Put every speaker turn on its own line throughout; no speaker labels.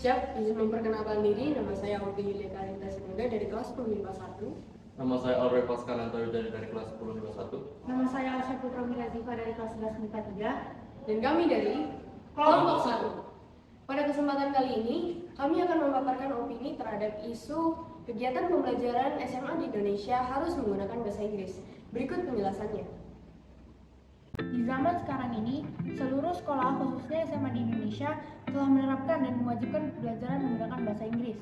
Siap, izin memperkenalkan diri. Nama saya Obi Yulia Karinta Sinuga dari kelas 10 MIPA 1.
Nama saya Alre Pascananto dari kelas 10 MIPA 1.
Nama saya Asya Putra Mirazifa dari kelas 11 MIPA 3.
Dan kami dari kelompok 1. Pada kesempatan kali ini, kami akan memaparkan opini terhadap isu kegiatan pembelajaran SMA di Indonesia harus menggunakan bahasa Inggris. Berikut penjelasannya.
Di zaman sekarang ini, seluruh sekolah khususnya SMA di Indonesia telah menerapkan dan mewajibkan pembelajaran menggunakan bahasa Inggris.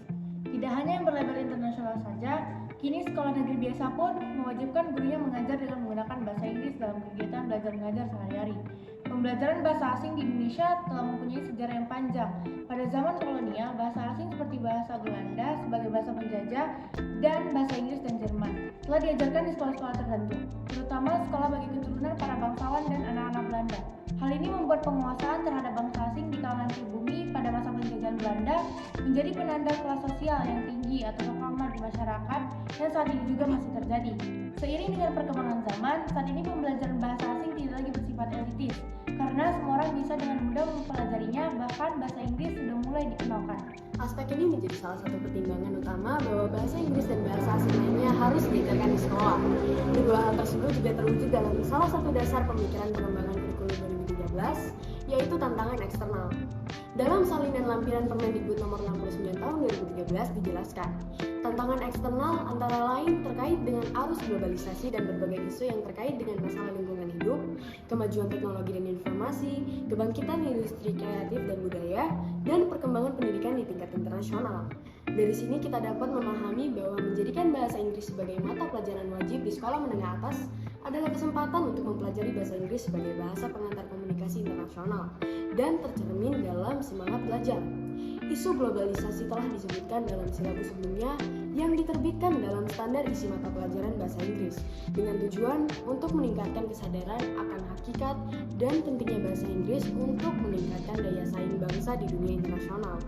Tidak hanya yang berlabel internasional saja, kini sekolah negeri biasa pun mewajibkan gurunya mengajar dengan menggunakan bahasa Inggris dalam kegiatan belajar mengajar sehari-hari. Pembelajaran bahasa asing di Indonesia telah mempunyai sejarah yang panjang. Pada zaman kolonial, bahasa asing seperti bahasa Belanda sebagai bahasa penjajah dan bahasa Inggris dan Jerman telah diajarkan di sekolah-sekolah tertentu, terutama sekolah bagi keturunan para bangsawan dan anak-anak Belanda. Hal ini membuat penguasaan terhadap bangsa asing di kalangan pribumi pada masa penjajahan Belanda menjadi penanda kelas sosial yang tinggi atau terhormat di masyarakat yang saat ini juga masih terjadi. Seiring dengan perkembangan zaman, saat ini pembelajaran bahasa asing tidak lagi bersifat elitis, karena semua orang bisa dengan mudah mempelajarinya, bahkan bahasa Inggris sudah mulai dikenalkan.
Aspek ini menjadi salah satu pertimbangan utama bahwa bahasa Inggris dan bahasa asing lainnya harus diajarkan di sekolah. Kedua hal tersebut juga terwujud dalam salah satu dasar pemikiran pengembangan kurikulum 2013, yaitu tantangan eksternal. Dalam salinan lampiran Permendikbud nomor 69 tahun 2013 dijelaskan, tantangan eksternal antara lain terkait dengan arus globalisasi dan berbagai isu yang terkait dengan masalah lingkungan hidup, kemajuan teknologi dan informasi, kebangkitan industri kreatif dan budaya, dan perkembangan pendidikan di tingkat internasional. Dari sini kita dapat memahami bahwa menjadikan bahasa Inggris sebagai mata pelajaran wajib di sekolah menengah atas adalah kesempatan untuk mempelajari bahasa Inggris sebagai bahasa pengantar komunikasi internasional dan tercermin dalam semangat belajar. Isu globalisasi telah disebutkan dalam silabus sebelumnya yang diterbitkan dalam standar isi mata pelajaran bahasa Inggris dengan tujuan untuk meningkatkan kesadaran akan hakikat dan pentingnya bahasa Inggris untuk meningkatkan daya saing bangsa di dunia internasional.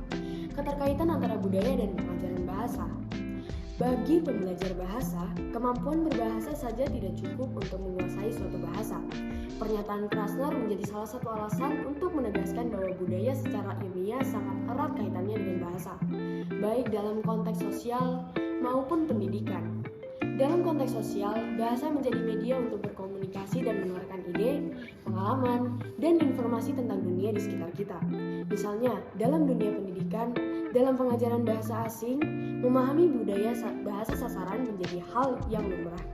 Keterkaitan antara budaya dan pengajaran bahasa. Bagi pembelajar bahasa, kemampuan berbahasa saja tidak cukup untuk menguasai suatu bahasa. Pernyataan Krasner menjadi salah satu alasan untuk menegaskan bahwa budaya secara ilmiah sangat erat kaitannya dengan bahasa, baik dalam konteks sosial maupun pendidikan. Dalam konteks sosial, bahasa menjadi media untuk berkomunikasi dan menularkan ide, pengalaman, dan informasi tentang dunia di sekitar kita. Misalnya, dalam dunia pendidikan, dalam pengajaran bahasa asing, memahami budaya bahasa sasaran menjadi hal yang lumrah.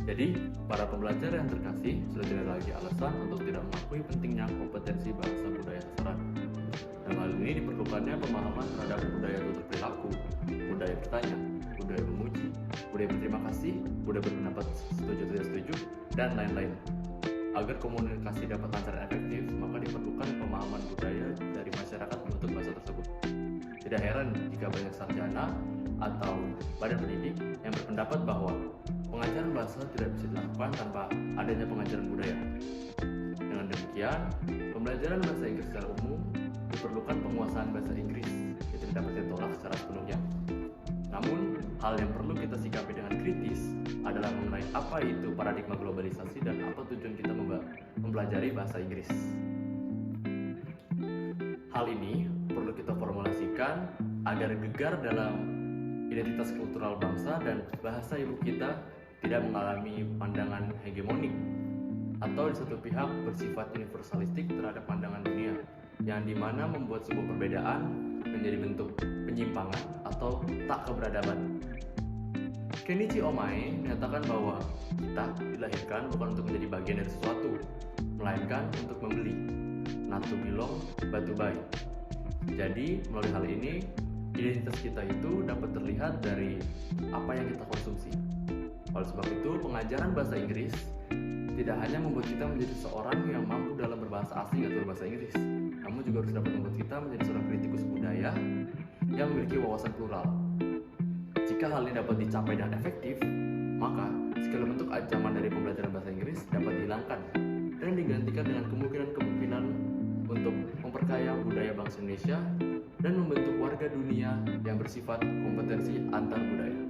Jadi, para pembelajar yang terkasih sudah tidak lagi alasan untuk tidak mengakui pentingnya kompetensi bahasa budaya sasaran. Dalam hal ini diperlukannya pemahaman terhadap budaya tutur perilaku, budaya bertanya, budaya memuji, budaya berterima kasih, budaya berpendapat setuju tidak setuju, dan lain-lain. Agar komunikasi dapat lancar dan efektif, maka diperlukan pemahaman budaya dari masyarakat untuk bahasa tersebut. Tidak heran jika banyak sarjana atau badan pendidik yang berpendapat bahwa pengajaran bahasa tidak bisa dilakukan tanpa adanya pengajaran budaya. Dengan demikian, pembelajaran bahasa Inggris secara umum diperlukan penguasaan bahasa Inggris yang tidak dapat ditolak secara sepenuhnya. Namun, hal yang perlu kita sikapi dengan kritis adalah mengenai apa itu paradigma globalisasi dan apa tujuan kita mempelajari bahasa Inggris. Hal ini perlu kita formulasikan agar gegar dalam identitas kultural bangsa dan bahasa ibu kita tidak mengalami pandangan hegemonik atau di satu pihak bersifat universalistik terhadap pandangan dunia yang dimana membuat sebuah perbedaan menjadi bentuk penyimpangan atau tak keberadaban. Kenichi Omae menyatakan bahwa kita dilahirkan bukan untuk menjadi bagian dari sesuatu, melainkan untuk membeli, not to belong but to buy. Jadi melalui hal ini, identitas kita itu dapat terlihat dari apa yang kita konsumsi. Oleh sebab itu, pengajaran bahasa Inggris tidak hanya membuat kita menjadi seorang yang mampu dalam berbahasa asing atau berbahasa Inggris, namun juga harus dapat membuat kita menjadi seorang kritikus budaya yang memiliki wawasan plural. Jika hal ini dapat dicapai dengan efektif, maka segala bentuk ancaman dari pembelajaran bahasa Inggris dapat dihilangkan dan digantikan dengan kemungkinan-kemungkinan untuk memperkaya budaya bangsa Indonesia dan membentuk warga dunia yang bersifat kompetensi antar budaya.